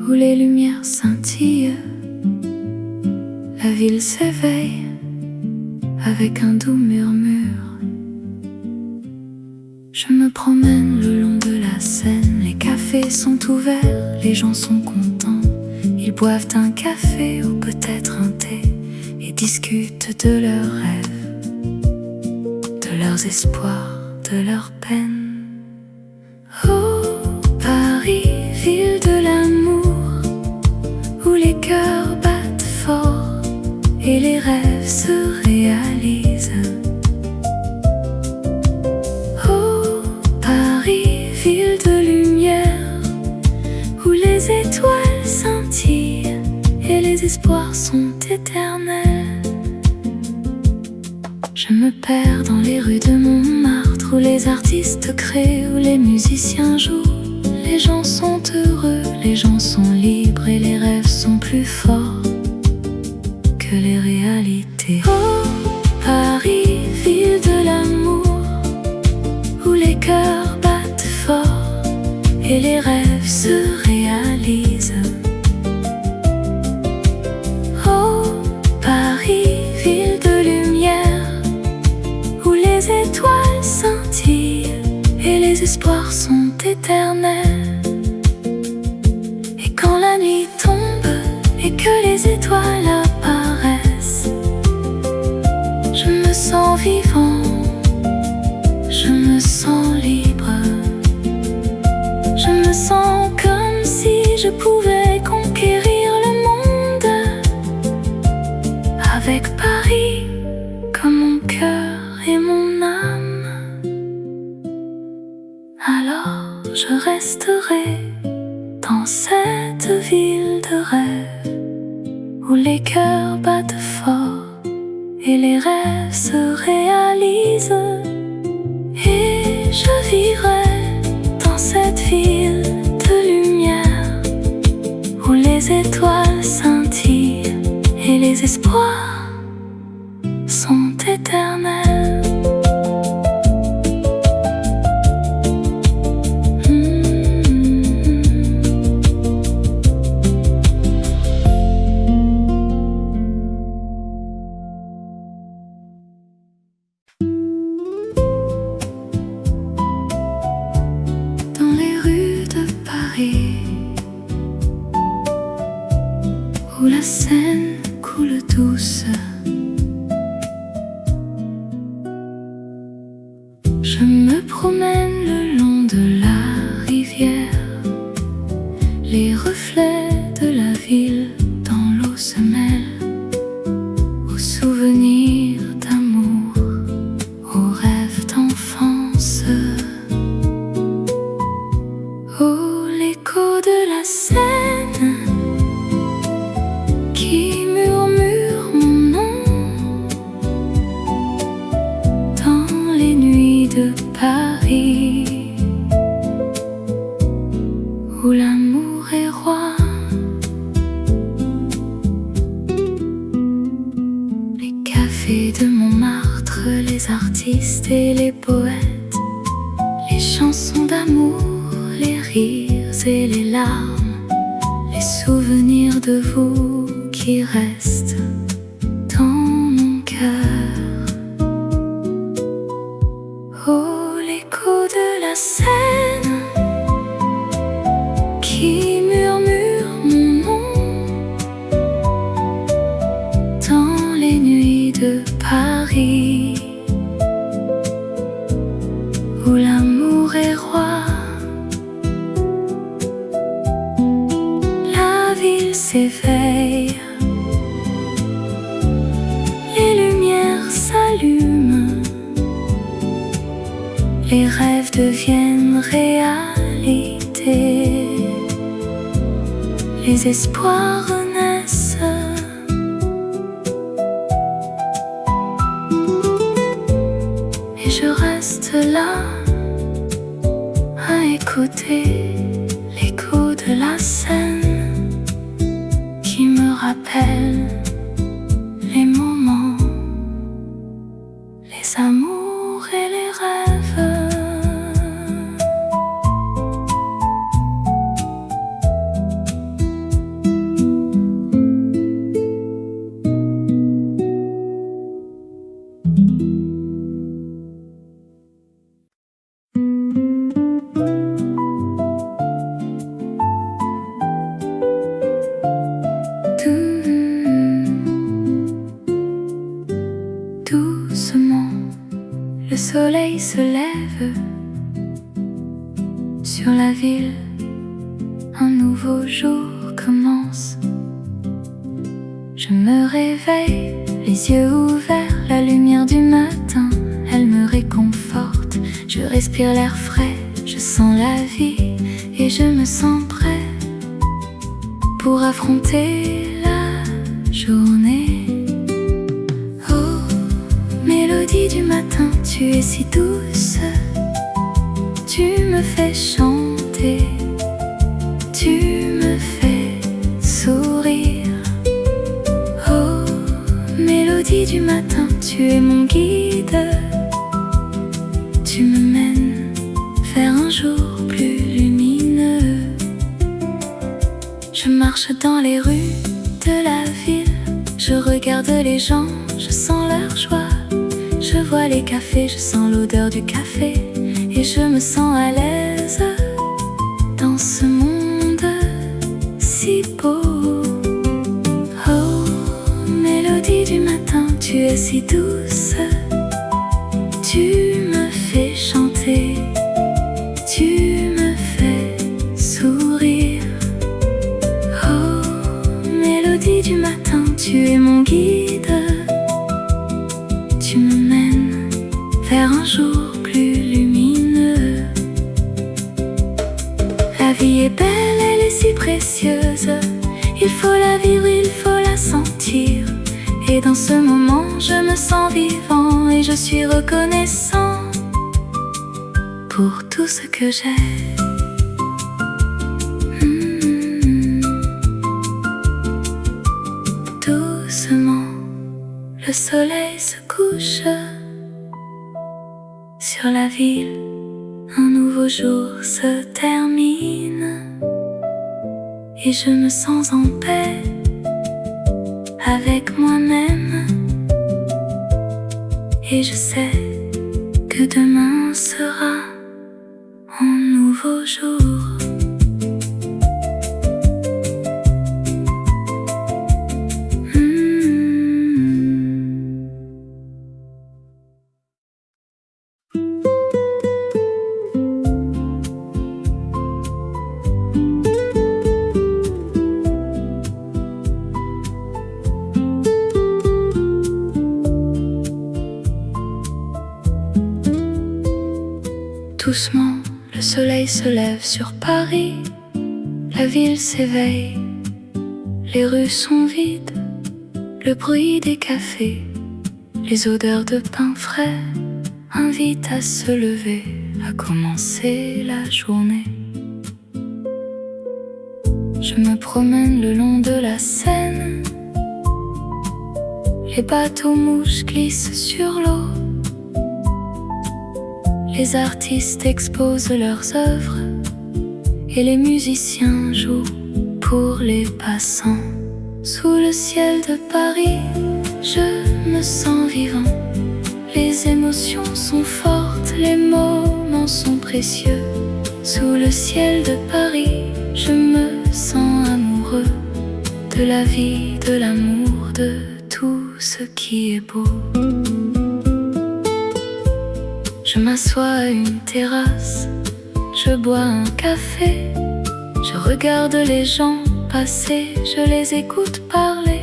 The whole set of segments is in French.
où les lumières scintillent. La ville s'éveille avec un doux murmure. Je me promène le long de la Seine, les cafés sont ouverts, les gens sont contents. Ils boivent un café ou peut-être un thé et discutent de leurs rêves, de leurs espoirs, de leurs peines. Oh, Paris, ville de l'amour, où les cœurs battent fort et les rêves se réalisent. Oh, Paris, ville de lumière, où les étoiles scintillent et les espoirs sont éternels. Je me perds dans les rues de Montmartre, où les artistes créent, où les musiciens jouent. Les gens sont heureux, les gens sont libres et les rêves sont plus forts que les réalités. Oh, Paris, ville de l'amour, où les cœurs battent fort et les rêves se réalisent. Oh, Paris, ville de lumière, où les étoiles scintillent et les espoirs sont éternels. Et quand la nuit tombe et que les étoiles apparaissent, je me sens vivant, je me sens libre. Je me sens comme si je pouvais conquérir le monde, avec Paris comme mon cœur et mon âme. Alors je resterai dans cette ville de rêve, où les cœurs battent fort et les rêves se réalisent. Et je vivrai dans cette ville de lumière, où les étoiles scintillent et les espoirs sont éternels. Où la Seine coule douce, je me promène le long de la rivière. Les reflets de la ville dans l'eau se mêlent aux souvenirs d'amour, aux rêves d'enfance. Oh, l'écho de la Seine qui murmure mon nom dans les nuits de Paris, où l'amour est roi. Les cafés de Montmartre, les artistes et les poètes, les chansons d'amour, les rires et les larmes, les souvenirs de vous qui restent dans mon cœur. Oh, l'écho de la Seine qui murmure mon nom dans les nuits de Paris, où l'amour est roi. La ville s'éveille, les lumières s'allument, les rêves deviennent réalité, les espoirs renaissent. Et je reste là à écouter l'écho de la Seine qui me rappelle les moments, les amours et les rêves. soleil se lève sur la ville, un nouveau jour commence. Je me réveille, les yeux ouverts, la lumière du matin, elle me réconforte. Je respire l'air frais, je sens la vie et je me sens prêt pour affronter la journée. Oh, mélodie du matin, tu es si douce, tu me fais chanter, tu me fais sourire. Oh, mélodie du matin, tu es mon guide, tu me mènes vers un jour plus lumineux. Je marche dans les rues de la ville, je regarde les gens, je sens leur joie. Je vois les cafés, je sens l'odeur du café et je me sens à l'aise dans ce monde si beau. Oh, mélodie du matin, tu es si douce, tu me fais chanter, tu me fais sourire. Oh, mélodie du matin, tu es mon guide, tu me mènes vers un jour plus lumineux. La vie est belle, elle est si précieuse, il faut la vivre, il faut la sentir. Et dans ce moment, je me sens vivant et je suis reconnaissant pour tout ce que j'ai. Doucement, le soleil se couche sur la ville, un nouveau jour se termine et je me sens en paix avec moi-même. Et je sais que demain sera un nouveau jour. Doucement, le soleil se lève sur Paris, la ville s'éveille, les rues sont vides, le bruit des cafés, les odeurs de pain frais invitent à se lever, à commencer la journée. Je me promène le long de la Seine, les bateaux mouches glissent sur l'eau. Les artistes exposent leurs œuvres et les musiciens jouent pour les passants. Sous le ciel de Paris, je me sens vivant. Les émotions sont fortes, les moments sont précieux. Sous le ciel de Paris, je me sens amoureux de la vie, de l'amour, de tout ce qui est beau. Je m'assois à une terrasse, je bois un café, je regarde les gens passer, je les écoute parler.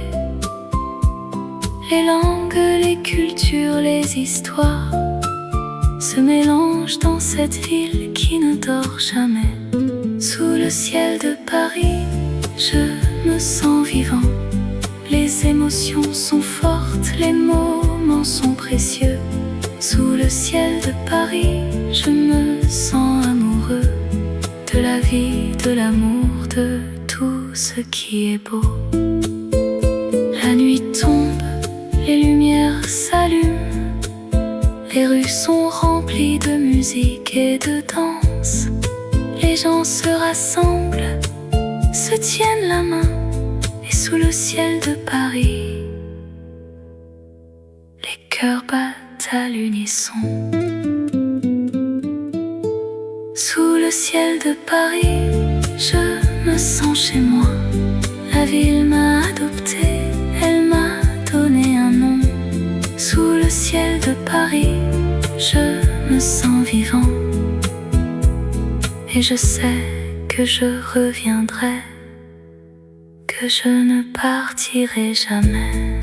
Les langues, les cultures, les histoires se mélangent dans cette ville qui ne dort jamais. Sous le ciel de Paris, je me sens vivant. Les émotions sont fortes, les moments sont précieux. Sous le ciel de Paris, je me sens amoureux de la vie, de l'amour, de tout ce qui est beau. La nuit tombe, les lumières s'allument, les rues sont remplies de musique et de danse. Les gens se rassemblent, se tiennent la main, et sous le ciel de Paris, les cœurs battent à l'unisson. Sous le ciel de Paris, je me sens chez moi. La ville m'a adopté, elle m'a donné un nom. Sous le ciel de Paris, je me me sens vivant. Et je sais que je reviendrai, que je ne partirai jamais.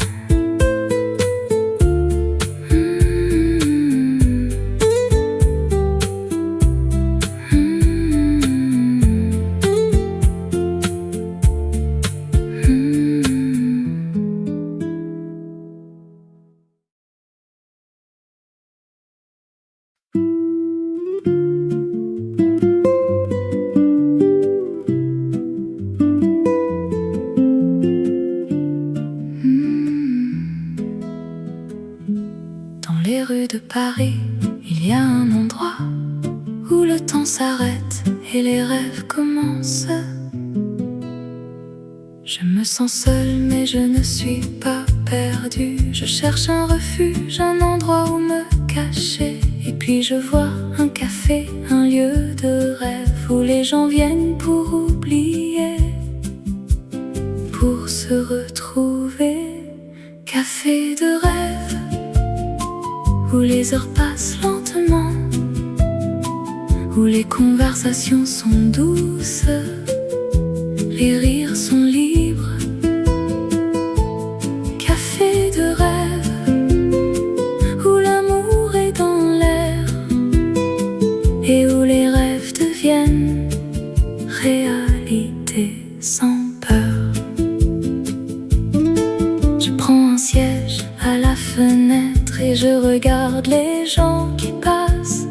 Dans les rues de Paris, il y a un endroit où le temps s'arrête et les rêves commencent. Je me sens seule mais je ne suis pas perdue. Je cherche un refuge, un endroit où me cacher. Et puis je vois un café, un lieu de rêve où les gens viennent pour oublier, pour se retrouver. Café de rêve où les heures passent lentement, où les conversations sont douces, les rires sont libres. Café de rêve où l'amour est dans l'air et où les rêves deviennent réalité sans peur. Je prends un siège à la fenêtre et je regarde les gens qui passent.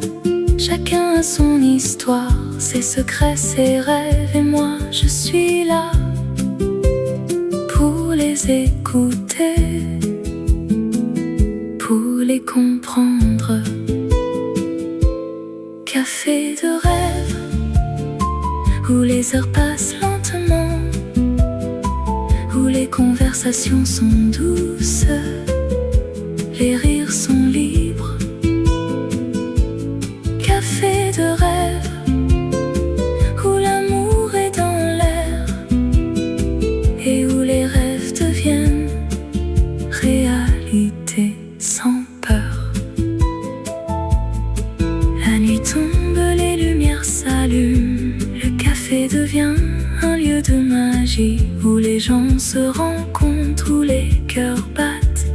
Chacun a son histoire, ses secrets, ses rêves. Et moi je suis là pour les écouter, pour les comprendre. Café de rêve où les heures passent lentement, où les conversations sont douces, les rires sont libres. Café de rêve où l'amour est dans l'air et où les rêves deviennent réalité sans peur. La nuit tombe, les lumières s'allument. Le café devient un lieu de magie où les gens se rencontrent, où les cœurs battent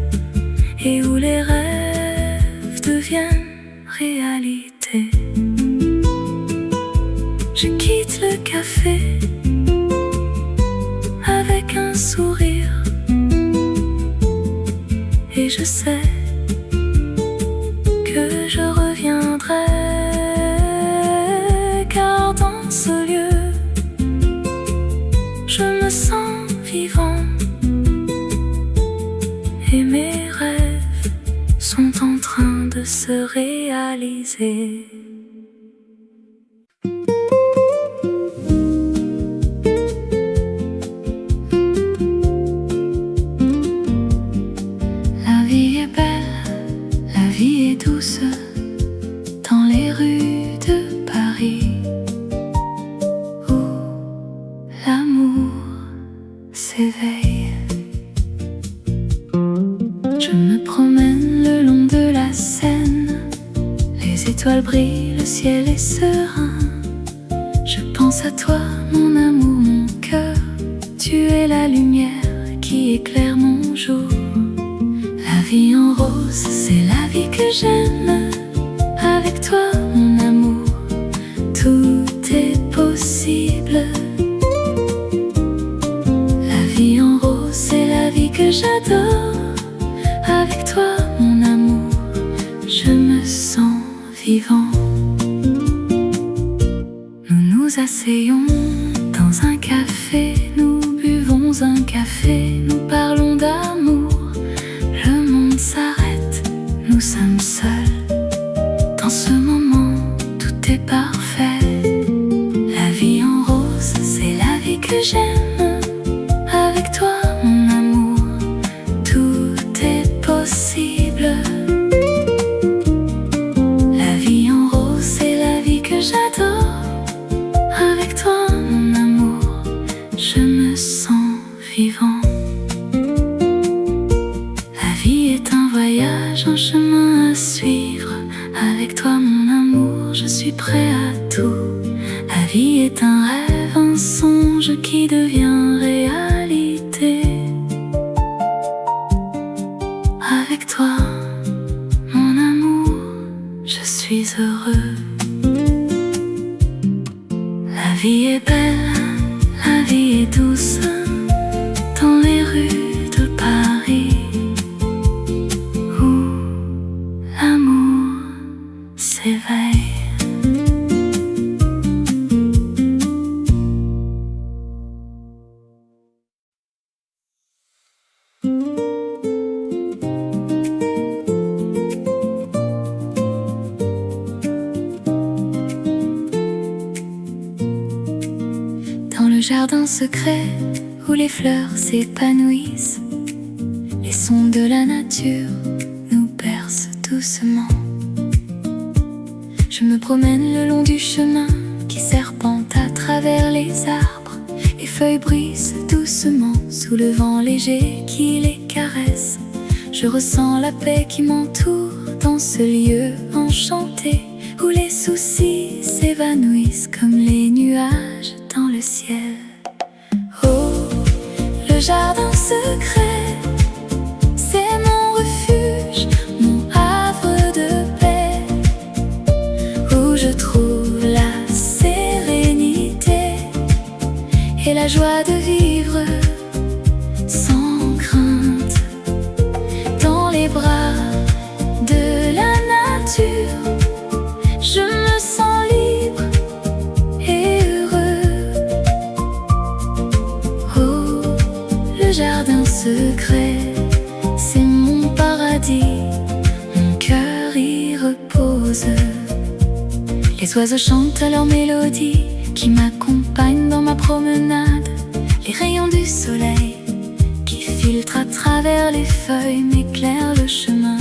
et où les rêves deviennent réalité. Je quitte le café avec un sourire et je sais que je reviendrai, car dans ce lieu je me sens vivant et mes rêves sont en train de se réaliser. La vie est belle, la vie est douce dans les rues de Paris, où l'amour s'éveille. Je me promène le long de la Seine, les étoiles brillent, le ciel est serein. Je pense à toi, mon amour, mon cœur. Tu es la lumière qui éclaire mon jour. La vie en rose, c'est la vie que j'aime. Avec toi, mon amour, tout est possible. La vie en rose, c'est la vie que j'adore. Avec toi, mon amour, je me sens vivant. Nous nous asseyons dans un café, nous buvons un café, nous parlons d'amour. Le monde s'arrête, nous sommes seuls. Dans ce moment, tout est parfait. La vie en rose, c'est la vie que j'aime. Avec toi, mon amour, tout est possible. La vie en rose, c'est la vie que j'adore. Avec toi, mon amour, je me sens vivant. La vie est un voyage, un chemin à suivre. Avec toi, mon prêt à tout. La vie est un rêve, un songe qui devient réalité. Avec toi, mon amour, je suis heureux. La vie est belle, la vie est douce, dans les rues de Paris, où l'amour s'éveille. Dans le jardin secret où les fleurs s'épanouissent, les sons de la nature nous bercent doucement. Je me promène le long du chemin qui serpente à travers les arbres. Les feuilles bruissent doucement sous le vent léger qui les caresse. Je ressens la paix qui m'entoure dans ce lieu enchanté où les soucis s'évanouissent comme les nuages dans le ciel. Oh, le jardin secret, c'est mon refuge, mon havre de paix, où je trouve la sérénité et la joie de vivre sans crainte. Dans les bras de la nature, je me sens libre et heureux. Oh, le jardin secret, c'est mon paradis, mon cœur y repose. Les oiseaux chantent leur mélodie qui m'accompagnent dans ma promenade. Les rayons du soleil qui filtrent à travers les feuilles m'éclairent le chemin.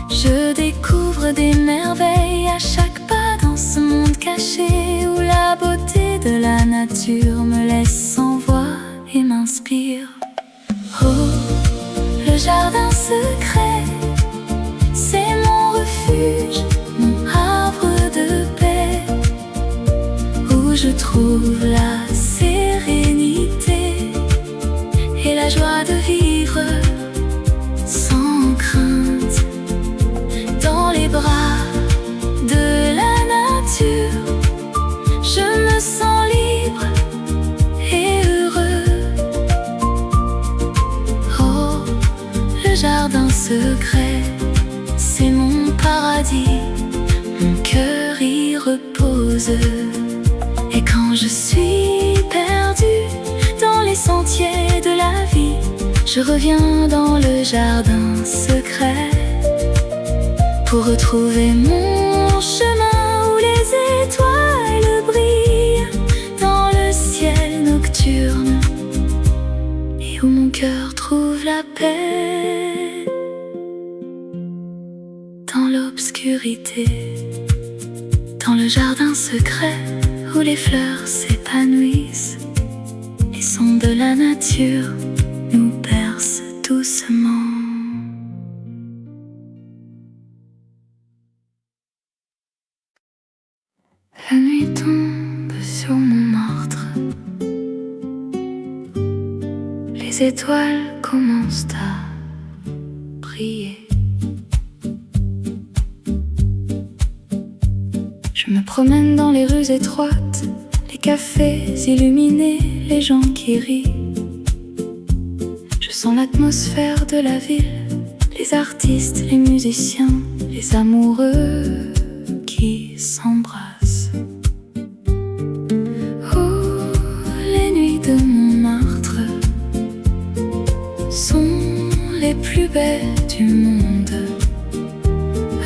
Je découvre des merveilles à chaque pas dans ce monde caché où la beauté de la nature me laisse sans voix et m'inspire. Oh, le jardin secret, c'est mon refuge, mon havre de paix, où je trouve la sérénité et la joie de vivre sans crainte. Dans les bras de la nature, je me sens libre et heureux. Oh, le jardin secret, c'est mon paradis, mon cœur y repose. Et quand je suis perdue dans les sentiers de la vie, je reviens dans le jardin secret pour retrouver mon chemin où les étoiles brillent dans le ciel nocturne et où mon cœur trouve la paix dans l'obscurité. Dans le jardin secret où les fleurs s'épanouissent, les sons de la nature nous bercent doucement. La nuit tombe sur Montmartre, les étoiles commencent à briller. Je me promène dans les rues étroites, les cafés illuminés, les gens qui rient. Je sens l'atmosphère de la ville, les artistes, les musiciens, les amoureux qui s'embrassent. Oh, les nuits de Montmartre sont les plus belles du monde.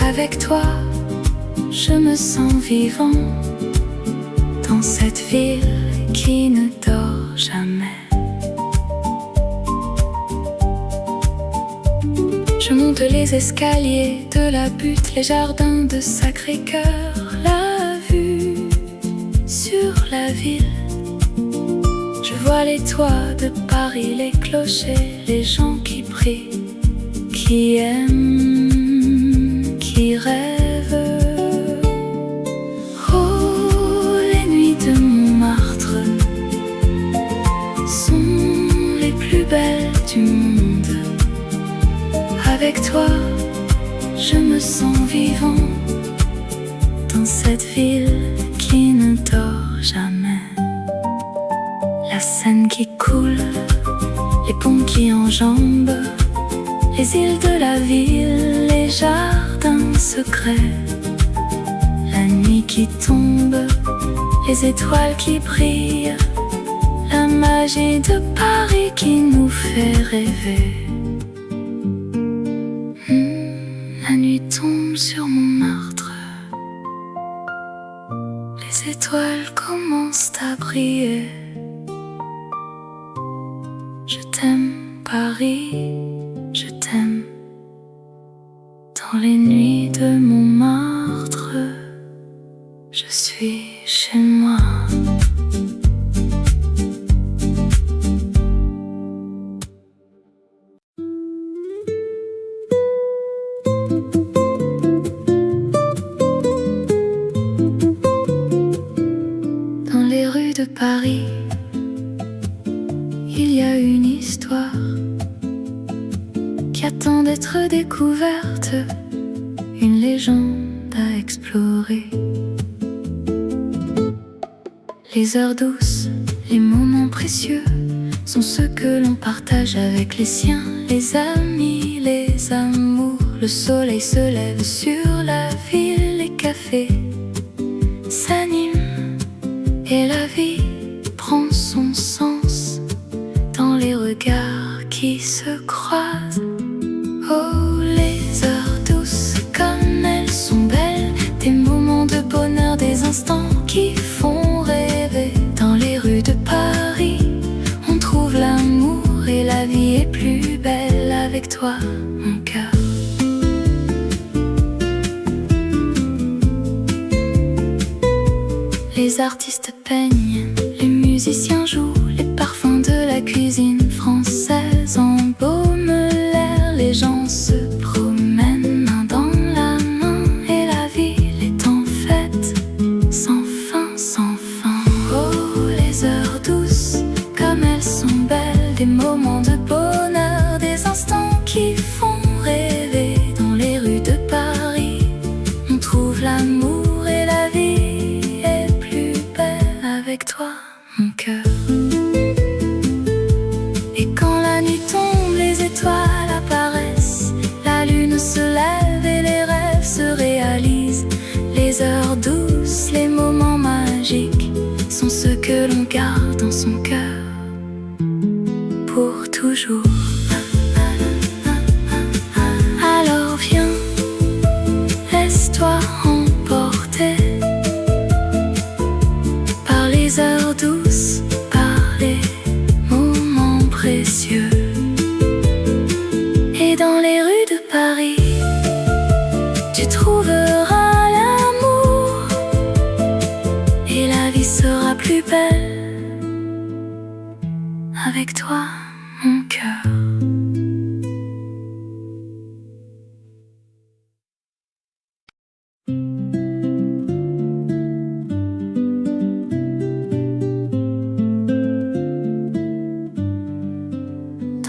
Avec toi, je me sens vivant dans cette ville qui ne dort jamais. Je monte les escaliers de la butte, les jardins de Sacré-Cœur, la vue sur la ville. Je vois les toits de Paris, les clochers, les gens qui prient, qui aiment, qui rêvent. du monde. Avec toi, je me sens vivant dans cette ville qui ne dort jamais. La Seine qui coule, les ponts qui enjambent les îles de la ville, les jardins secrets. La nuit qui tombe, les étoiles qui brillent, la magie de Paris qui nous fait rêver. La nuit tombe sur Montmartre, les étoiles commencent à briller. Je t'aime Paris, je t'aime. Dans les nuits de Montmartre, je suis chez moi. Dans les rues de Paris, il y a une histoire qui attend d'être découverte, une légende à explorer. Les heures douces, les moments précieux sont ceux que l'on partage avec les siens, les amis, les amours. Le soleil se lève sur la ville, les cafés s'animent et la vie prend son sens dans les regards qui se croisent. Oh, les heures douces, comme elles sont belles, des moments de bonheur, des instants qui font rêver. Dans les rues de Paris, on trouve l'amour et la vie est plus belle avec toi, mon cœur. Les artistes peignent, les musiciens jouent, les parfums de la cuisine française embaument l'air, les gens se promènent main dans la main et la ville est en fête, sans fin, sans fin. Oh, les heures douces, comme elles sont belles, des moments de bonheur, des instants qui font rêver. Dans les rues de Paris, on trouve l'amour et la vie est plus belle avec toi, mon cœur. Et quand la nuit tombe, les étoiles apparaissent, la lune se lève et les rêves se réalisent. Les heures douces, les moments magiques sont ceux que l'on garde dans son cœur pour toujours. Alors viens, laisse-toi emporter par les heures douces, par les moments précieux. Et dans les rues de Paris, tu trouveras l'amour et la vie sera plus belle avec toi, mon cœur.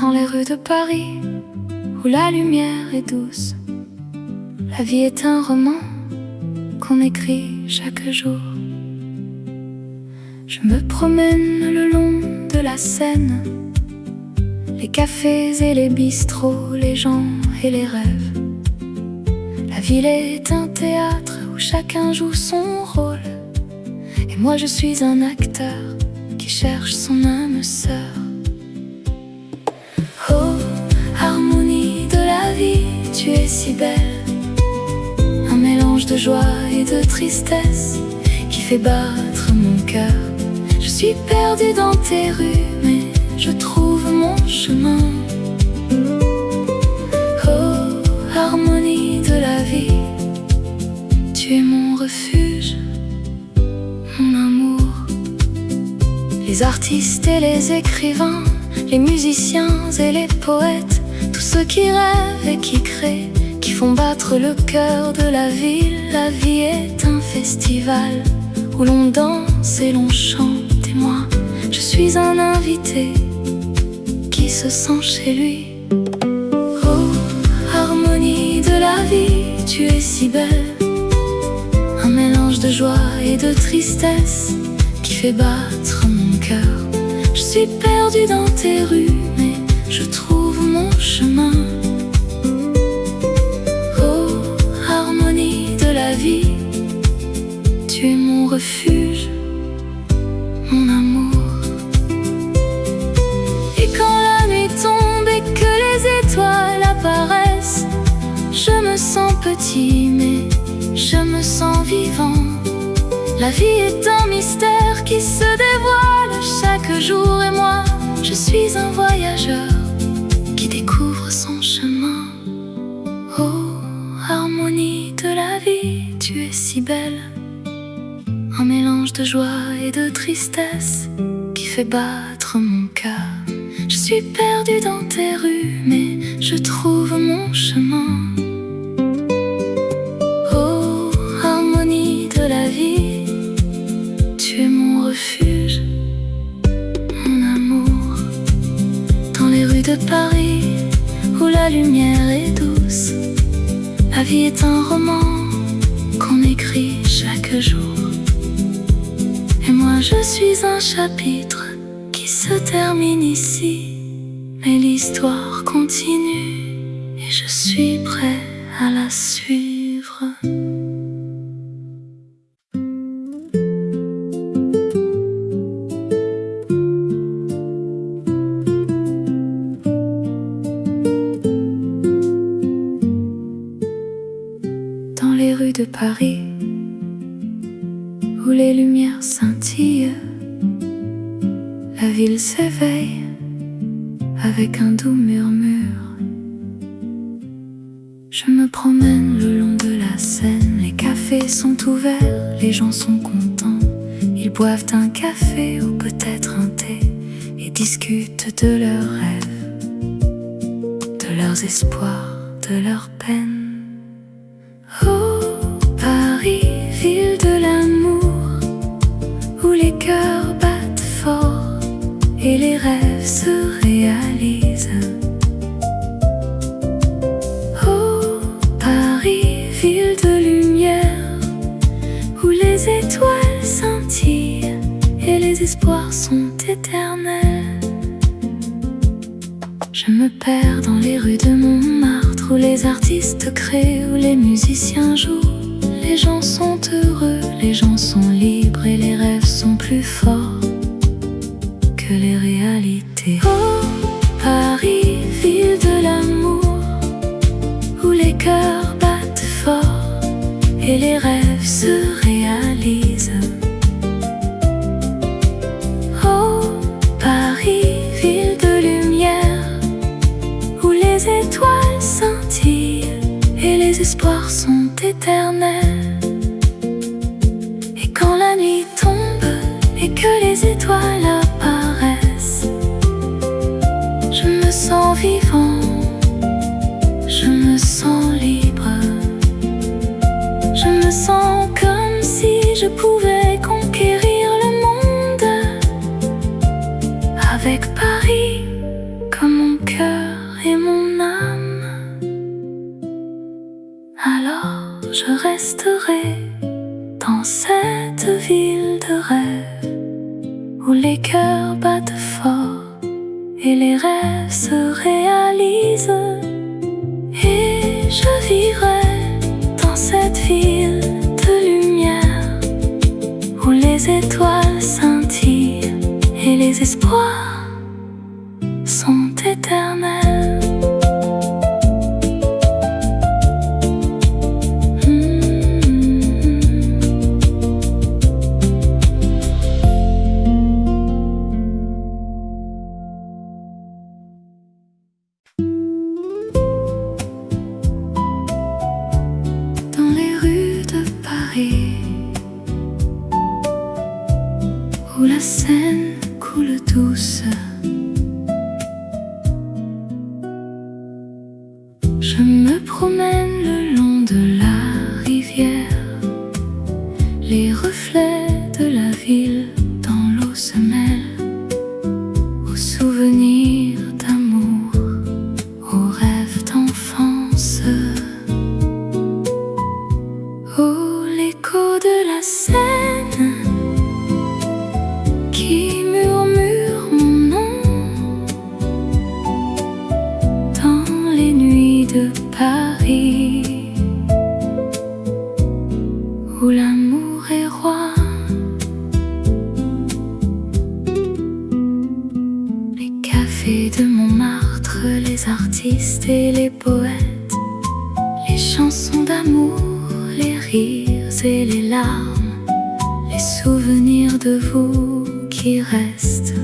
Dans les rues de Paris, où la lumière est douce, la vie est un roman qu'on écrit chaque jour. Je me promène le long de la Seine, les cafés et les bistrots, les gens et les rêves. La ville est un théâtre où chacun joue son rôle, et moi je suis un acteur qui cherche son âme sœur. Oh, harmonie de la vie, tu es si belle, un mélange de joie et de tristesse qui fait battre mon cœur. Je suis perdue dans tes rues, mais je trouve mon chemin. Oh, harmonie de la vie, tu es mon refuge, mon amour. Les artistes et les écrivains, les musiciens et les poètes, tous ceux qui rêvent et qui créent, qui font battre le cœur de la ville. La vie est un festival où l'on danse et l'on chante, et moi, je suis un invité qui qui se sent chez lui. Oh, harmonie de la vie, tu es si belle. Un mélange de joie et de tristesse qui fait battre mon cœur. Je suis perdue dans tes rues, mais je trouve mon chemin. Oh, harmonie de la vie, tu es mon refuge, mon amour. Et quand la nuit tombe et que les étoiles apparaissent, je me sens petit, mais je me sens vivant. La vie est un mystère qui se dévoile chaque jour, et moi, je suis un voyageur qui découvre son chemin. Oh, harmonie de la vie, tu es si belle. Un mélange de joie et de tristesse qui fait battre mon cœur. Je suis perdue dans tes rues, mais je trouve mon chemin. Oh, harmonie de la vie, tu es mon refuge, mon amour. Dans les rues de Paris, où la lumière est douce, la vie est un roman qu'on écrit chaque jour. Et moi je suis un chapitre qui se termine ici, mais l'histoire continue et je suis prêt à la suivre. Dans les rues de Paris, où les lumières scintillent, la ville s'éveille avec un doux murmure. Je me promène le long de la Seine, les cafés sont ouverts, les gens sont contents. Ils boivent un café ou peut-être un thé et discutent de leurs rêves, de leurs espoirs, de leurs peines. Oh, Paris, ville de l'amour, où les cœurs battent fort et les rêves se réalisent. Oh, Paris, ville de lumière, où les étoiles scintillent et les espoirs sont éternels. Je me perds dans les rues de Montmartre, où les artistes créent, où les musiciens jouent. Les gens sont heureux, les gens sont libres et les rêves sont plus forts que les réalités. Oh, Paris, ville de l'amour, où les cœurs battent fort et les rêves se réalisent. Oh, Paris, ville de lumière, où les étoiles scintillent et les espoirs sont éternels. Et quand la nuit tombe et que les étoiles apparaissent, je me sens vivant, je me sens libre. Je me sens comme si je pouvais conquérir le monde, avec Paris comme mon cœur et mon âme. Alors je resterai dans cette ville de rêve, où les cœurs battent fort et les rêves se réalisent. Et je vivrai dans cette ville de lumière, où les étoiles scintillent et les espoirs sont éternels. Où la Seine coule douce, je me promène le long de la rivière. Les reflets de la ville dans l'eau se mêlent aux souvenirs d'un cafés de Montmartre, les artistes et les poètes, les chansons d'amour, les rires et les larmes, les souvenirs de vous qui restent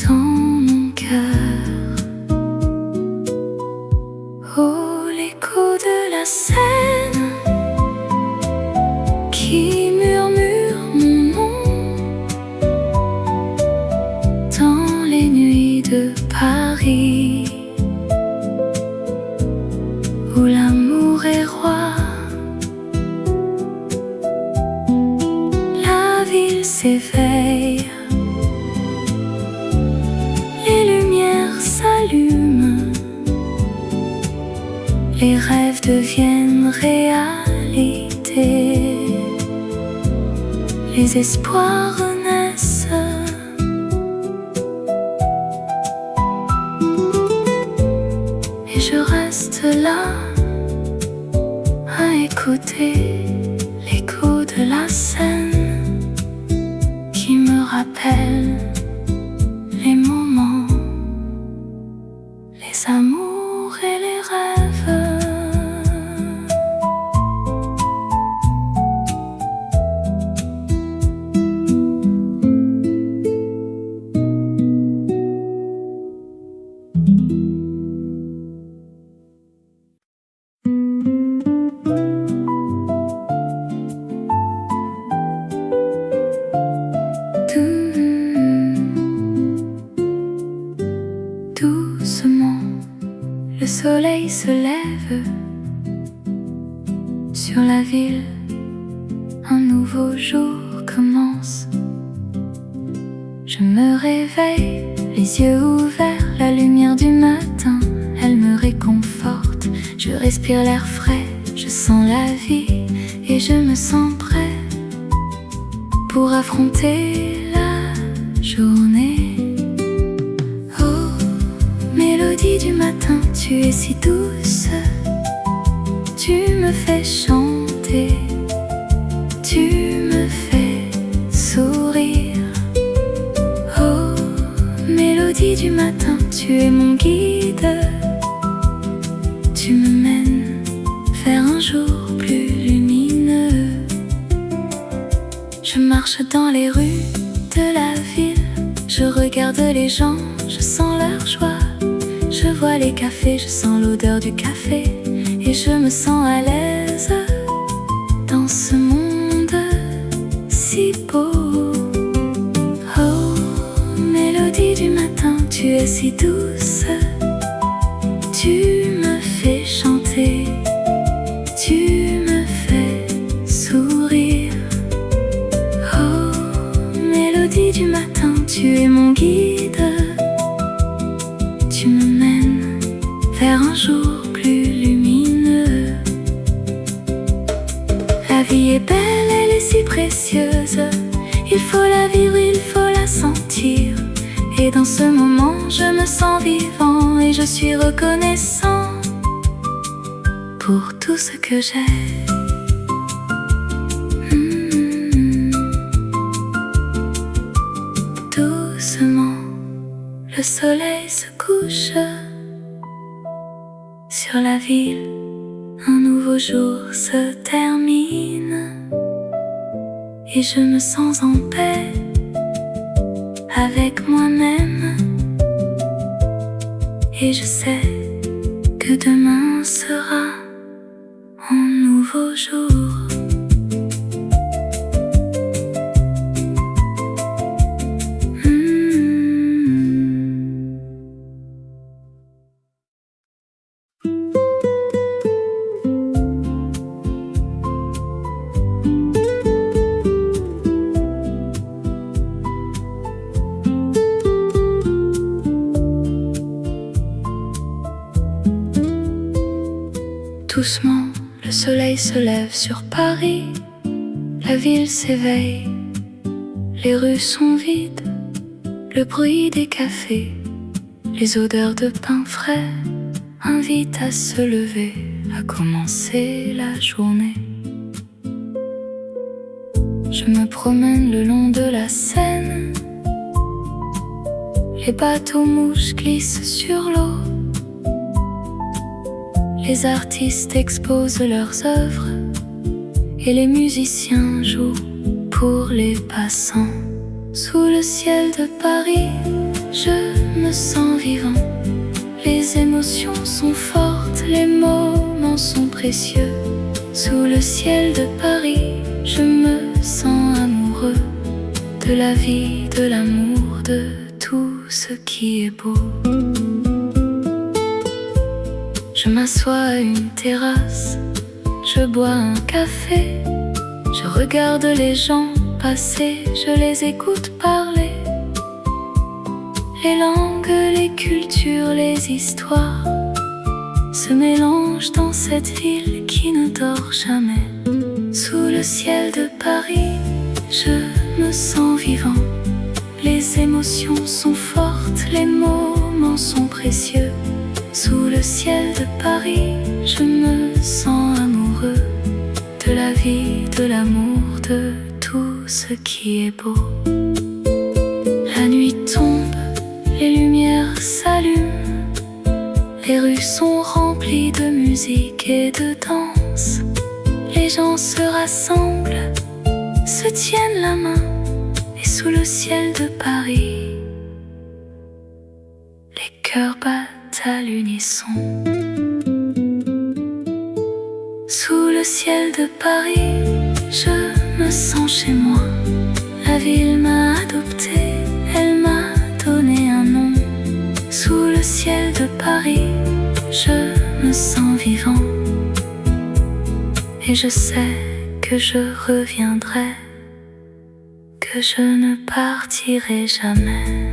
dans mon cœur. Oh, l'écho de la Seine qui murmure mon nom dans les nuits de Paris, où l'amour est roi. La ville s'éveille, les lumières s'allument, les rêves deviennent réalité, les espoirs renaissent. Et je reste là à écouter l'écho de la Seine qui me rappelle les moments, les amours et les rêves. Doucement, le soleil se lève sur la ville, un nouveau jour commence. Je me réveille, les yeux ouverts, la lumière du matin, elle me réconforte. Je respire l'air frais, je sens la vie et je me sens prêt pour affronter la journée. Mélodie du matin, tu es si douce, tu me fais chanter, tu me fais sourire. Oh, mélodie du matin, tu es mon guide, tu me mènes vers un jour plus lumineux. Je marche dans les rues de la ville, je regarde les gens, je sens leur joie. Je vois les cafés, je sens l'odeur du café et je me sens à l'aise dans ce monde si beau. Oh, mélodie du matin, tu es si douce, tu me fais chanter, tu me fais sourire. Oh, mélodie du matin, tu es mon guide, tu me mènes vers un jour plus lumineux. La vie est belle, elle est si précieuse, il faut la vivre, il faut la sentir. Et dans ce moment, je me sens vivant et je suis reconnaissant pour tout ce que j'ai. Doucement, le soleil se couche sur la ville, un nouveau jour se termine et je me sens en paix avec moi-même. Et je sais que demain sera un nouveau jour. Doucement, le soleil se lève sur Paris, la ville s'éveille, les rues sont vides, le bruit des cafés, les odeurs de pain frais invitent à se lever, à commencer la journée. Je me promène le long de la Seine, Les bateaux mouches glissent sur l'eau. Les artistes exposent leurs œuvres et les musiciens jouent pour les passants. Sous le ciel de Paris, je me sens vivant. Les émotions sont fortes, les moments sont précieux. Sous le ciel de Paris, je me sens amoureux de la vie, de l'amour, de tout ce qui est beau. Je m'assois à une terrasse, je bois un café, je regarde les gens passer, je les écoute parler. Les langues, les cultures, les histoires se mélangent dans cette ville qui ne dort jamais. Sous le ciel de Paris, je me sens vivant. Les émotions sont fortes, les moments sont précieux. Sous le ciel de Paris, je me sens amoureux de la vie, de l'amour, de tout ce qui est beau. La nuit tombe, les lumières s'allument, les rues sont remplies de musique et de danse. Les gens se rassemblent, se tiennent la main, et sous le ciel de Paris, les cœurs battent à l'unisson. Sous le ciel de Paris, je me sens chez moi. La ville m'a adopté, elle m'a donné un nom. Sous le ciel de Paris, je me sens vivant. Et je sais que je reviendrai, que je ne partirai jamais.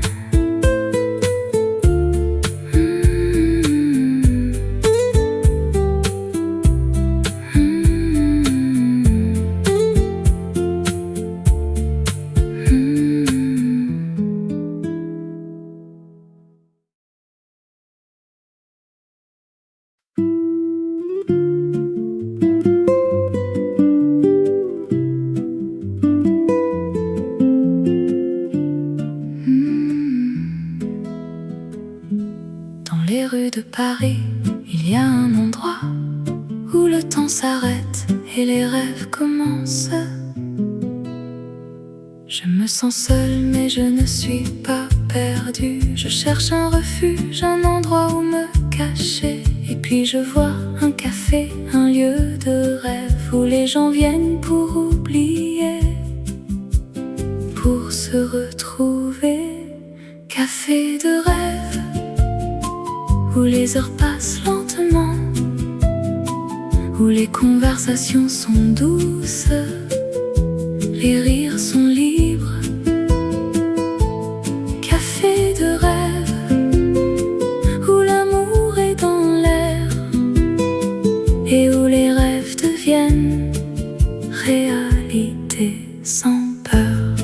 Les rues de Paris, il y a un endroit où le temps s'arrête et les rêves commencent. Je me sens seule mais je ne suis pas perdue. Je cherche un refuge, un endroit où me cacher. Et puis je vois un café, un lieu de rêve où les gens viennent pour oublier, pour se retrouver. Café de rêve où les heures passent lentement, où les conversations sont douces, les rires sont libres. Café de rêve où l'amour est dans l'air et où les rêves deviennent réalité sans peur.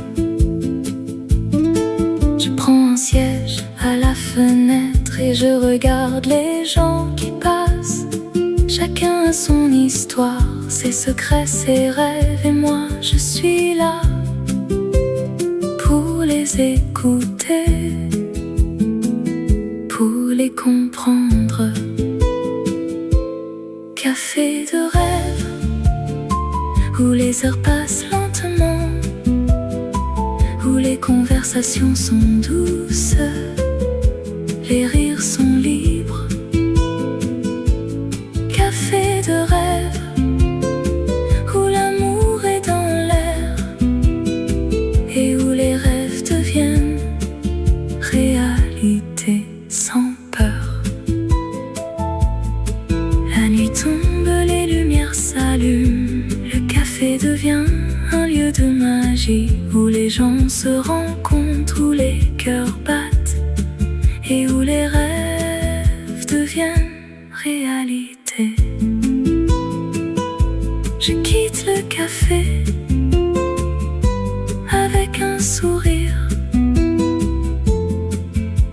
Je prends un siège à la fenêtre et je regarde les gens qui passent. Chacun a son histoire, ses secrets, ses rêves. Et moi je suis là pour les écouter, pour les comprendre. Café de rêve où les heures passent lentement, où les conversations sont douces, les rires sont libres. Café de rêve où l'amour est dans l'air et où les rêves deviennent réalité sans peur. La nuit tombe, les lumières s'allument, le café devient un lieu de magie où les gens se rencontrent, où les cœurs battent et où les rêves deviennent réalité. Je quitte le café avec un sourire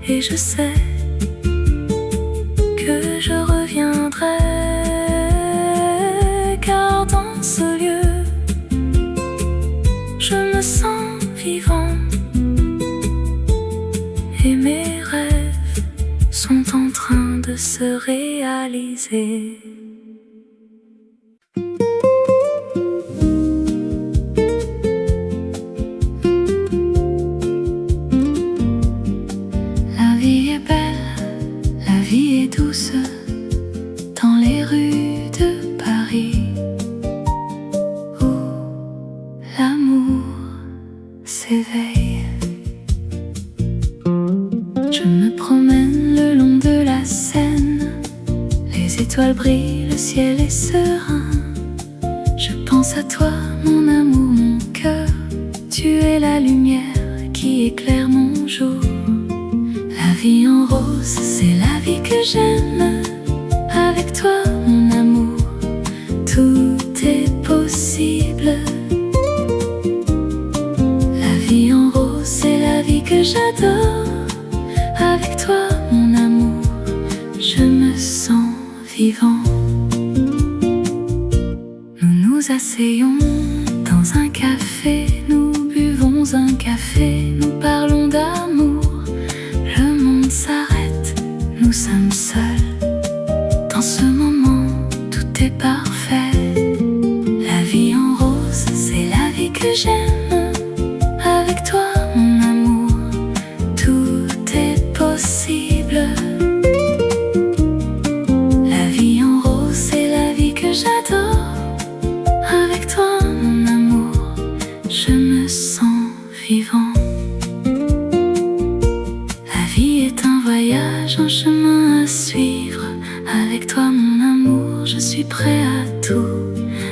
et je sais que je reviendrai, car dans ce lieu je me sens vivant et mes rêves sont en train de se réaliser. La vie est belle, la vie est douce dans les rues de Paris, où l'amour s'éveille. Je me promène le long de la Seine, les étoiles brillent, le ciel est serein. Je pense à toi, mon amour, mon cœur, tu es la lumière qui éclaire mon jour. La vie en rose, c'est la vie que j'aime. Avec toi, mon amour, tout est possible. La vie en rose, c'est la vie que j'adore. Avec toi, mon amour, je me sens vivant. Nous nous asseyons dans un café, nous buvons un café, nous parlons d'amour. Le monde s'arrête, nous sommes seuls. Dans ce moment, tout est parfait. La vie en rose, c'est la vie que j'aime. Avec toi, mon amour, tout est possible. La vie en rose, c'est la vie que j'adore. Avec toi, mon amour, je me sens vivant. La vie est un voyage, un chemin à suivre. Avec toi, mon amour, je suis prêt à tout.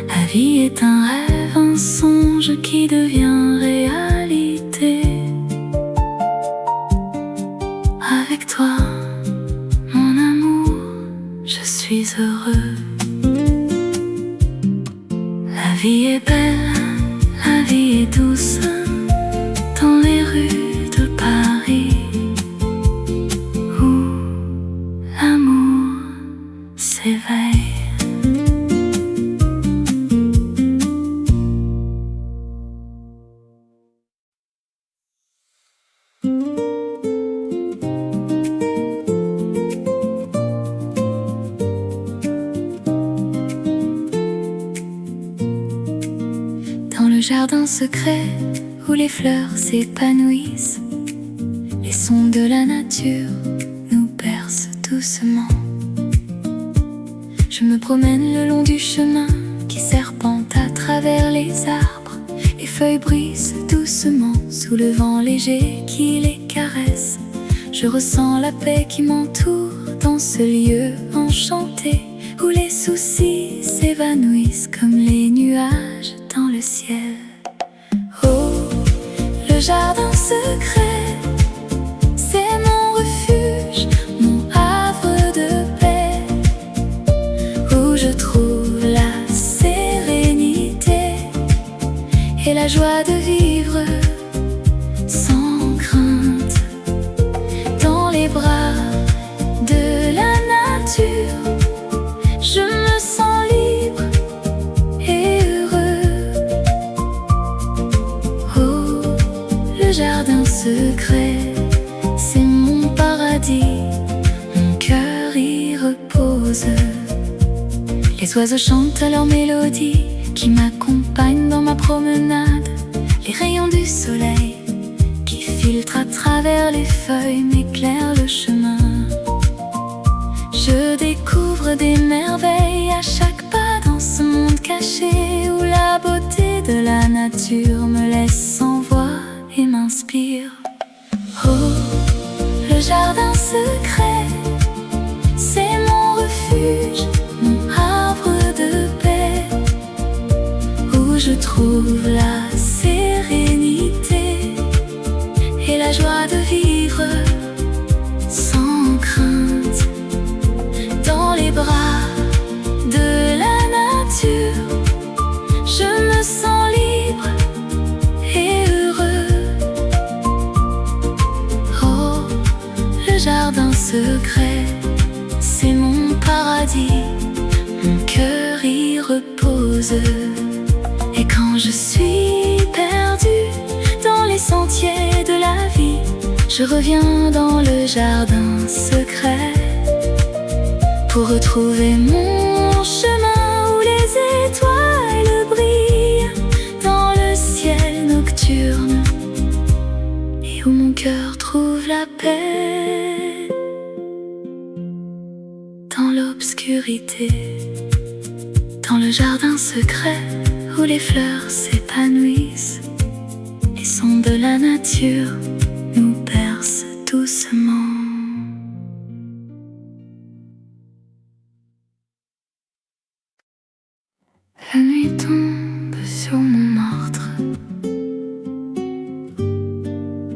La vie est un rêve, un songe qui devient réalité. Avec toi, mon amour, je suis heureux. La vie est belle, la vie est douce dans les rues de Paris, où l'amour s'éveille. Dans le jardin secret où les fleurs s'épanouissent, les sons de la nature nous bercent doucement. Je me promène le long du chemin qui serpente à travers les arbres. Les feuilles brisent doucement sous le vent léger qui les caresse. Je ressens la paix qui m'entoure dans ce lieu enchanté, où les soucis s'évanouissent comme les nuages dans le ciel. Oh, le jardin secret, c'est mon refuge, mon havre de paix, où je trouve la sérénité et la joie de vivre sans crainte. Dans les bras de la nature, je me sens libre et heureux. Oh, le jardin secret, c'est mon paradis, mon cœur y repose. Les oiseaux chantent leur mélodie qui m'accompagnent dans ma promenade. Les rayons du soleil qui filtrent à travers les feuilles m'éclairent le chemin. Je découvre des merveilles à chaque pas dans ce monde caché, où la beauté de la nature me laisse sans voix et m'inspire. Oh, le jardin secret, c'est mon refuge, mon havre de paix, où je trouve la sérénité et la joie de vivre sans crainte. Dans les bras de la nature, je me sens libre et heureux. Oh, le jardin secret, c'est mon paradis, mon cœur y repose. Et quand je suis perdue dans les sentiers de la vie, Je reviens dans le jardin secret pour retrouver mon chemin où les étoiles brillent dans le ciel nocturne et où mon cœur trouve la paix dans l'obscurité, dans le jardin secret où les fleurs s'épanouissent. Les sons de la nature nous bercent doucement. La nuit tombe sur Montmartre.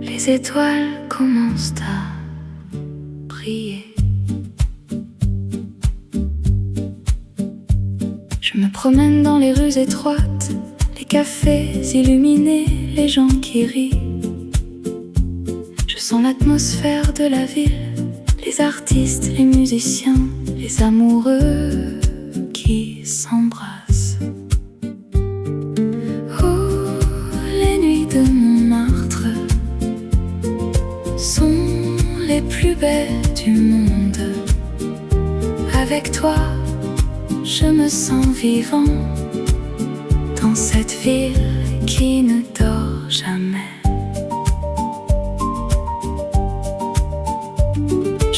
Les étoiles commencent à briller. Je me promène dans les rues étroites, les cafés illuminés, les gens qui rient. Je sens l'atmosphère de la ville, les artistes, les musiciens, les amoureux qui s'embrassent. Oh, les nuits de Montmartre sont les plus belles du monde. Avec toi, je me sens vivant dans cette ville qui ne dort jamais.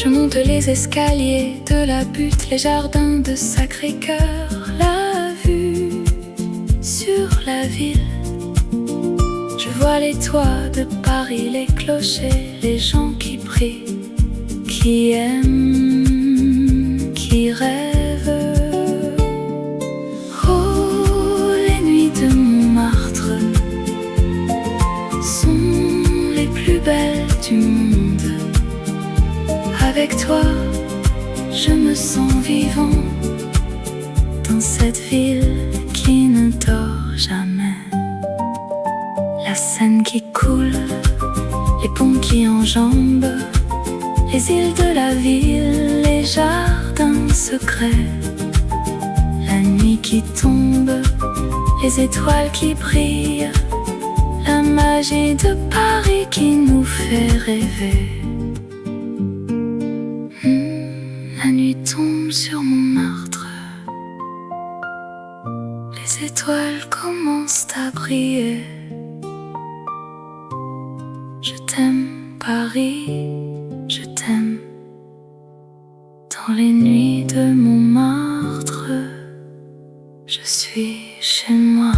Je monte les escaliers de la butte, les jardins de Sacré-Cœur, la vue sur la ville. Je vois les toits de Paris, les clochers, les gens qui prient, qui aiment, qui rêvent. Oh, les nuits de Montmartre sont les plus belles du monde. Avec toi, je me sens vivant dans cette ville qui ne dort jamais. La Seine qui coule, les ponts qui enjambent les îles de la ville, les jardins secrets. La nuit qui tombe, les étoiles qui brillent, la magie de Paris qui nous fait rêver. La nuit tombe sur Montmartre, les étoiles commencent à briller. Je t'aime Paris, je t'aime. Dans les nuits de Montmartre, je suis chez moi.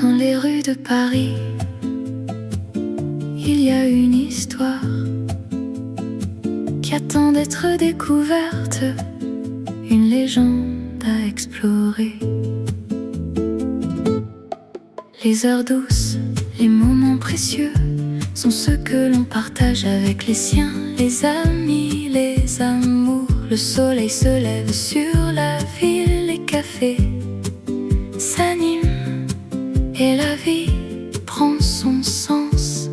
Dans les rues de Paris, il y a une histoire qui attend d'être découverte, une légende à explorer. Les heures douces, les moments précieux sont ceux que l'on partage avec les siens, les amis, les amours. Le soleil se lève sur la ville, les cafés s'animent et la vie prend son sens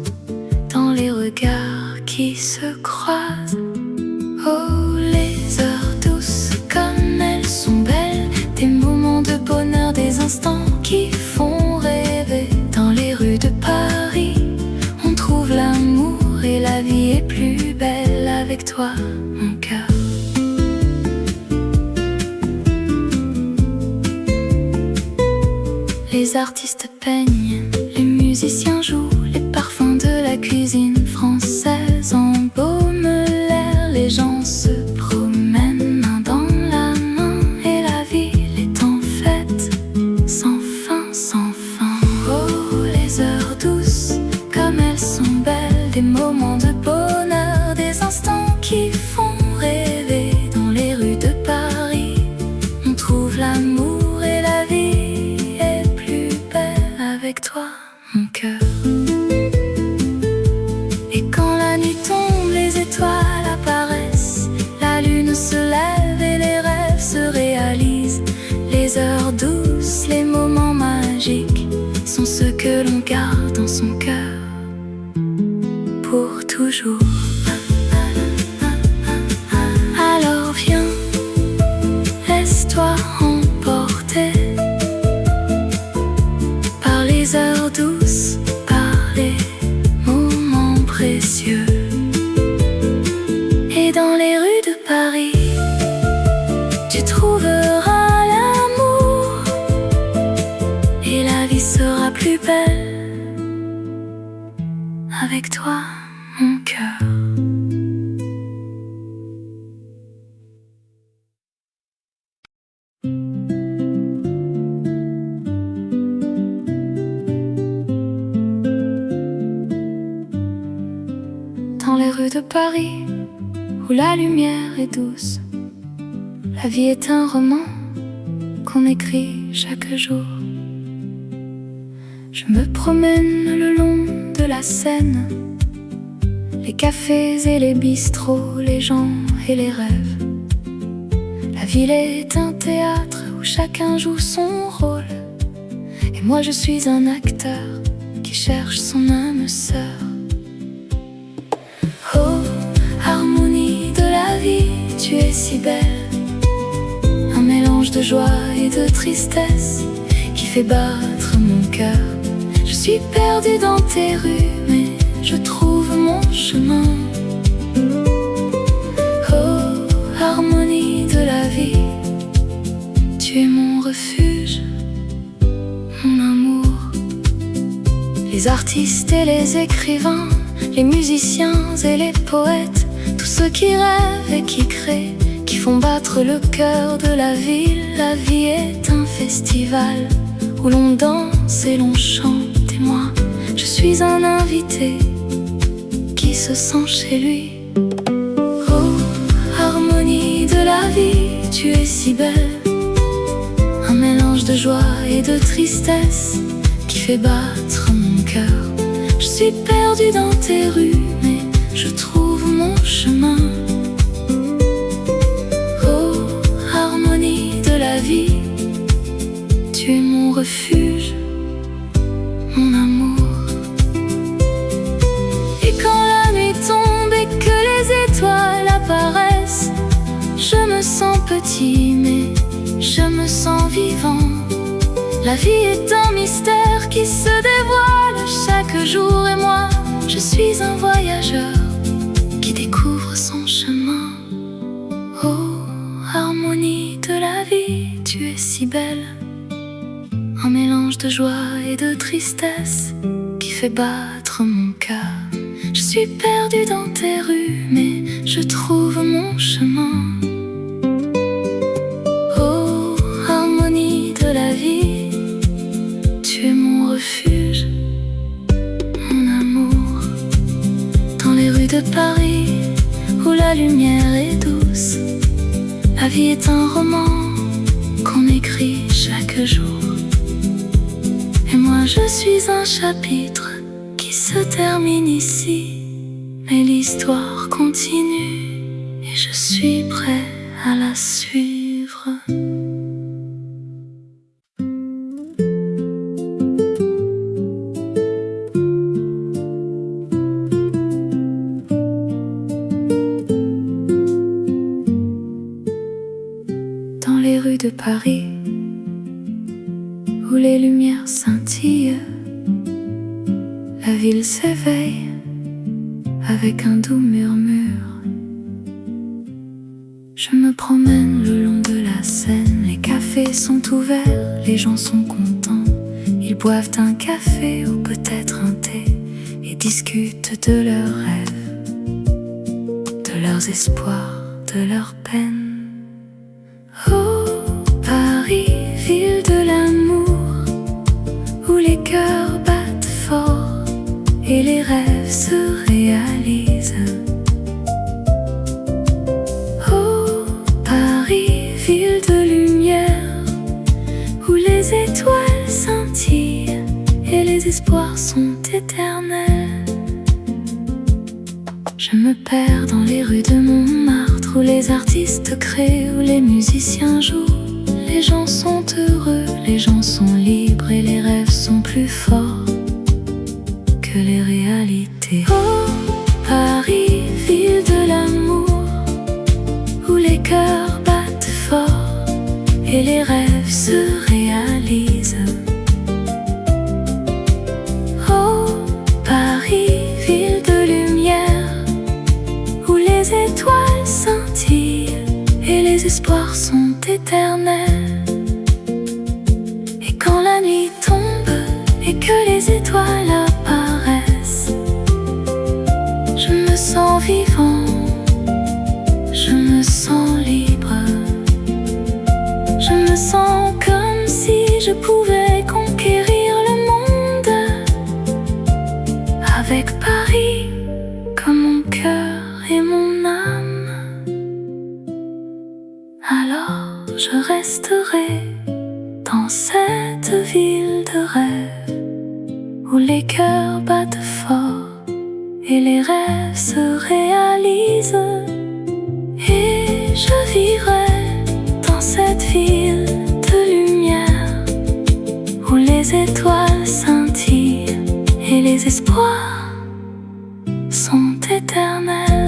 dans les regards qui se croisent. Oh, les heures douces, comme elles sont belles, des moments de bonheur, des instants qui font rêver. Dans les rues de Paris, on trouve l'amour et la vie est plus belle avec toi, mon cœur. Les artistes peignent, les musiciens jouent, les parfums de la cuisine française embaument l'air. Les gens se promènent main dans la main et la ville est en fête, sans fin, sans fin. Oh, les heures douces, comme elles sont belles, des moments de bonheur, des instants qui font rêver. Dans les rues de Paris, on trouve l'amour et la vie est plus belle avec toi, mon cœur. avec toi, mon cœur. Dans les rues de Paris, où la lumière est douce, la vie est un roman qu'on écrit chaque jour. Je me promène le long de la Seine, les cafés et les bistrots, les gens et les rêves. La ville est un théâtre où chacun joue son rôle, et moi je suis un acteur qui cherche son âme sœur. Oh, harmonie de la vie, tu es si belle, un mélange de joie et de tristesse qui fait battre mon cœur. Je suis perdue dans tes rues, mais je trouve mon chemin. Oh, harmonie de la vie, tu es mon refuge, mon amour. Les artistes et les écrivains, les musiciens et les poètes, tous ceux qui rêvent et qui créent, qui font battre le cœur de la ville. La vie est un festival où l'on danse et l'on chante. Et moi, je suis un invité qui se sent chez lui. Oh, harmonie de la vie, tu es si belle, un mélange de joie et de tristesse qui fait battre mon cœur. Je suis perdue dans tes rues, mais je trouve mon chemin. Oh, harmonie de la vie, tu es mon refuge, mon amour. Et quand la nuit tombe et que les étoiles apparaissent, je me sens petit, mais je me sens vivant. La vie est un mystère qui se dévoile chaque jour, et moi, je suis un voyageur qui découvre son chemin. Oh, harmonie de la vie, tu es si belle, un mélange de joie et de tristesse qui fait battre mon cœur. Je suis perdue dans tes rues, mais je trouve mon chemin. Oh, harmonie de la vie, tu es mon refuge, mon amour. Dans les rues de Paris, où la lumière est douce, la vie est un roman qu'on écrit chaque jour. Et moi je suis un chapitre qui se termine ici, mais l'histoire continue et je suis prêt à la suivre. Dans les rues de Paris, où les lumières scintillent, la ville s'éveille avec un doux murmure. Je me promène le long de la Seine, les cafés sont ouverts, les gens sont contents. Ils boivent un café ou peut-être un thé et discutent de leurs rêves, de leurs espoirs, de leurs peines. Oh, Paris, ville de l'amour, où les cœurs battent fort et les rêves se réalisent. Oh, Paris, ville de lumière, où les étoiles scintillent et les espoirs sont éternels. Je me perds dans les rues de Montmartre, où les artistes créent, où les musiciens jouent. Les gens sont heureux, les gens sont libres et les rêves sont plus forts que les réalités. Oh, Paris, ville de l'amour, où les cœurs battent fort et les rêves se réalisent. Oh, Paris, ville de lumière, où les étoiles scintillent et les espoirs sont éternels. Et quand la nuit tombe et que les étoiles apparaissent, je resterai dans cette ville de rêve où les cœurs battent fort et les rêves se réalisent. Et je vivrai dans cette ville de lumière où les étoiles scintillent et les espoirs sont éternels.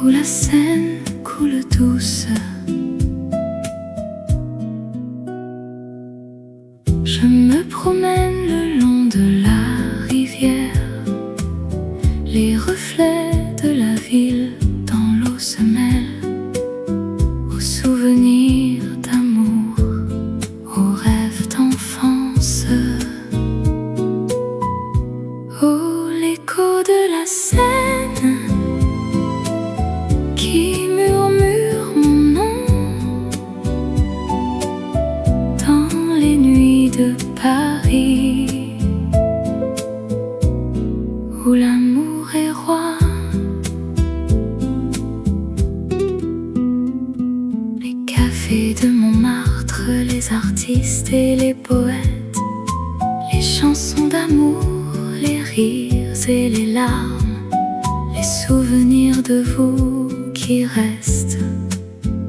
Où la Seine coule douce, je me promène le long de la rivière. Les reflets de la ville dans l'eau se mêlent aux souvenirs d'amour, aux rêves d'enfance. Oh, l'écho de la Seine qui murmure mon nom dans les nuits de Paris, où l'amour est roi. Les cafés de Montmartre, les artistes et les poètes, les chansons d'amour, les rires et les larmes, les souvenirs de vous qui restent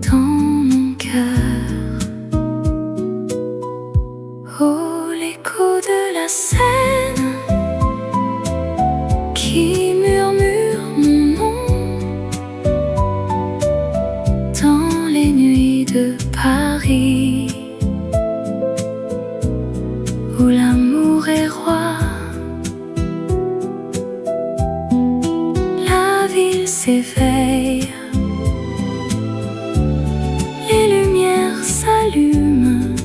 dans mon cœur. Oh, l'écho de la Seine qui murmure mon nom dans les nuits de Paris, où l'amour est roi. La ville s'éveille, les lumières s'allument,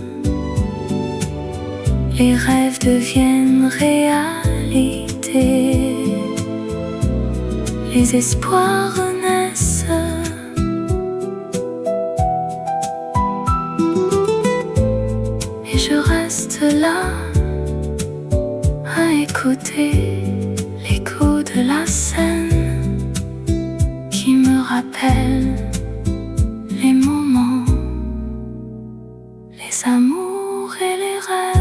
les rêves deviennent réalité, les espoirs renaissent. Et je reste là à écouter l'écho de la Seine qui me rappelle les moments, les amours et les rêves.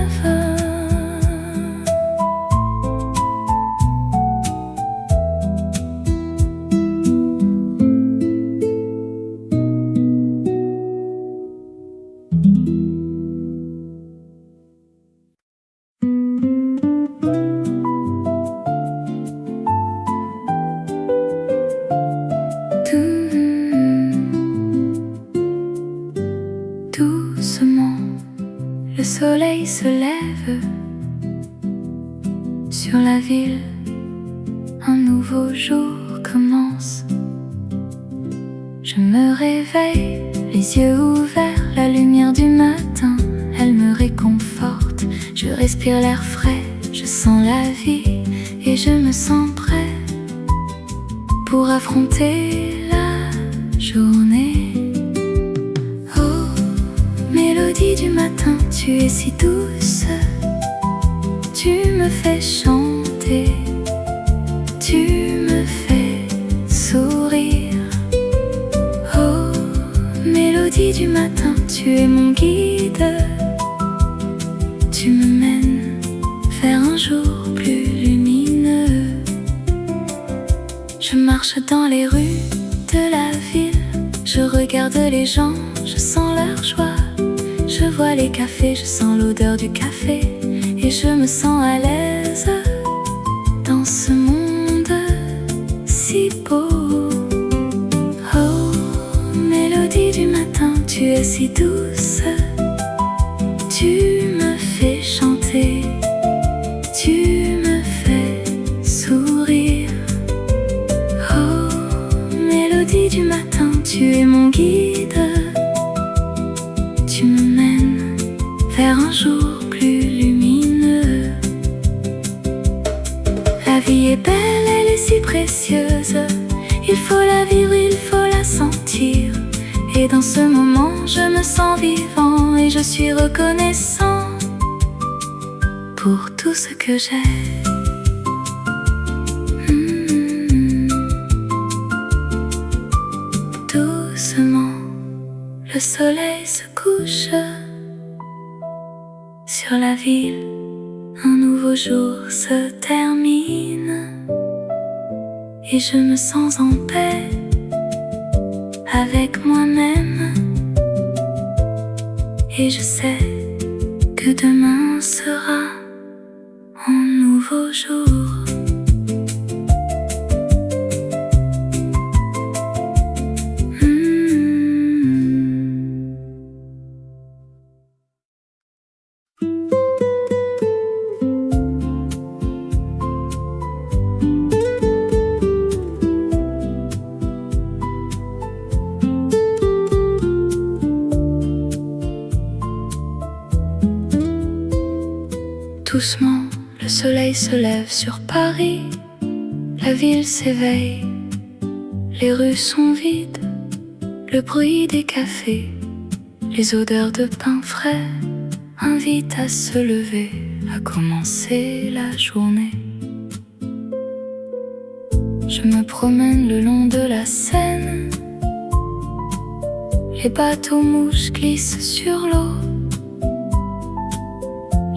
Doucement, le soleil se lève sur la ville, un nouveau jour commence. Je me réveille, les yeux ouverts, la lumière du matin, elle me réconforte. Je respire l'air frais, je sens la vie et je me sens prêt pour affronter la journée. Mélodie du matin, tu es si douce, tu me fais chanter, tu me fais sourire. Oh, mélodie du matin, tu es mon guide, tu me mènes vers un jour plus lumineux. Je marche dans les rues de la ville, je regarde les gens, je sens leur joie. Je vois les cafés, je sens l'odeur du café et je me sens à l'aise dans ce monde si beau. Oh, mélodie du matin, tu es si douce, tu me fais chanter, tu me fais sourire. Oh, mélodie du matin, tu es mon guide, tu me mènes vers un jour plus lumineux. précieuse. Il faut la vivre, il faut la sentir. Et dans ce moment, je me sens vivant et je suis reconnaissant pour tout ce que j'ai. Doucement, le soleil se couche sur la ville. Un nouveau jour se termine et je me sens en paix avec moi-même. Et je sais que demain sera un nouveau jour. Doucement, le soleil se lève sur Paris. La ville s'éveille, les rues sont vides. Le bruit des cafés, les odeurs de pain frais invitent à se lever, à commencer la journée. Je me promène le long de la Seine. Les bateaux mouches glissent sur l'eau.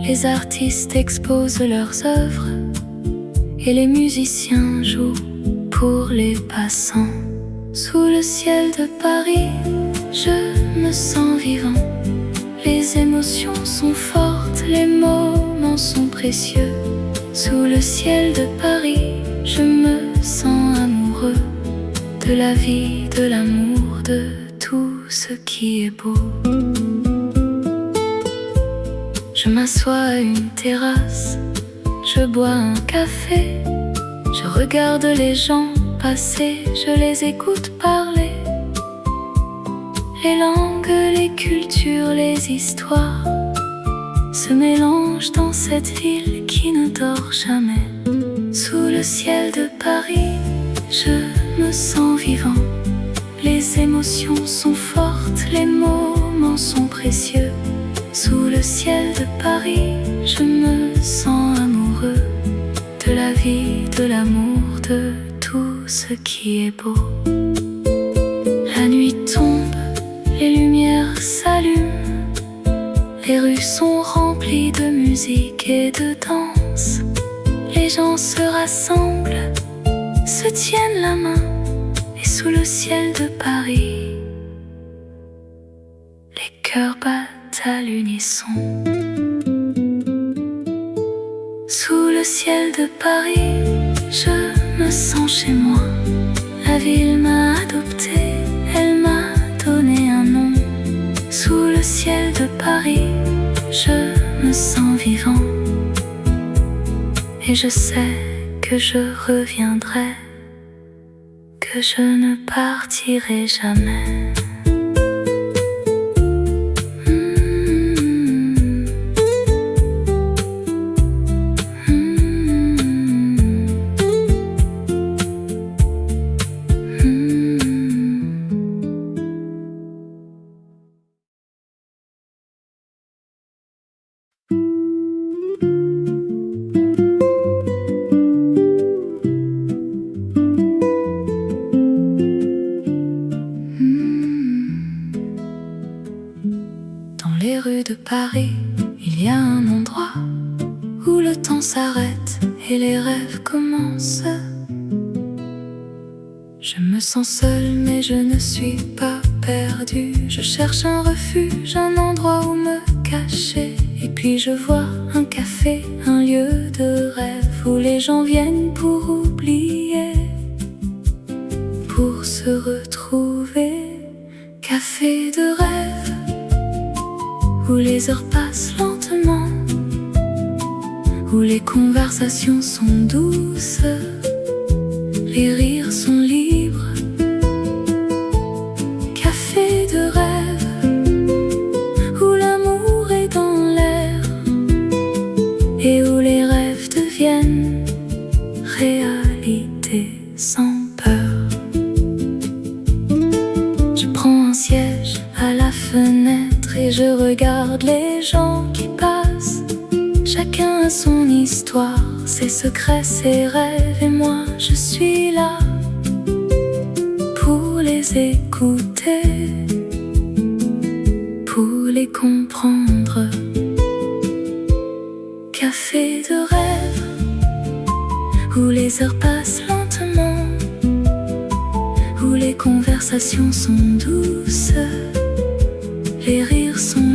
Les artistes exposent leurs œuvres et les musiciens jouent pour les passants. Sous le ciel de Paris, je me sens vivant. Les émotions sont fortes, les moments sont précieux. Sous le ciel de Paris, je me sens amoureux de la vie, de l'amour, de tout ce qui est beau. Je m'assois à une terrasse, je bois un café, je regarde les gens passer, je les écoute parler. Les langues, les cultures, les histoires se mélangent dans cette ville qui ne dort jamais. Sous le ciel de Paris, je me sens vivant. Les émotions sont fortes, les moments sont précieux. Sous le ciel de Paris, je me sens amoureux de la vie, de l'amour, de tout ce qui est beau. La nuit tombe, les lumières s'allument. Les rues sont remplies de musique et de danse. Les gens se rassemblent, se tiennent la main. Et sous le ciel de Paris, les cœurs battent à l'unisson. Sous le ciel de Paris, je me sens chez moi. La ville m'a adopté, elle m'a donné un nom. Sous le ciel de Paris, je me sens vivant. Et je sais que je reviendrai, que je ne partirai jamais. Les rues de Paris, il y a un endroit où le temps s'arrête et les rêves commencent. Je me sens seule mais je ne suis pas perdue. Je cherche un refuge, un endroit où me cacher. Et puis je vois un café, un lieu de rêve où les gens viennent pour oublier, pour se retrouver. Café de rêve où les heures passent lentement, où les conversations sont douces, les rires sont libres. Café de rêve où l'amour est dans l'air et où les rêves deviennent réalité. fenêtre et je regarde les gens qui passent. Chacun a son histoire, ses secrets, ses rêves, et moi je suis là pour les écouter, pour les comprendre. Café de rêve, où les heures passent lentement, où les conversations sont douces, les rires sont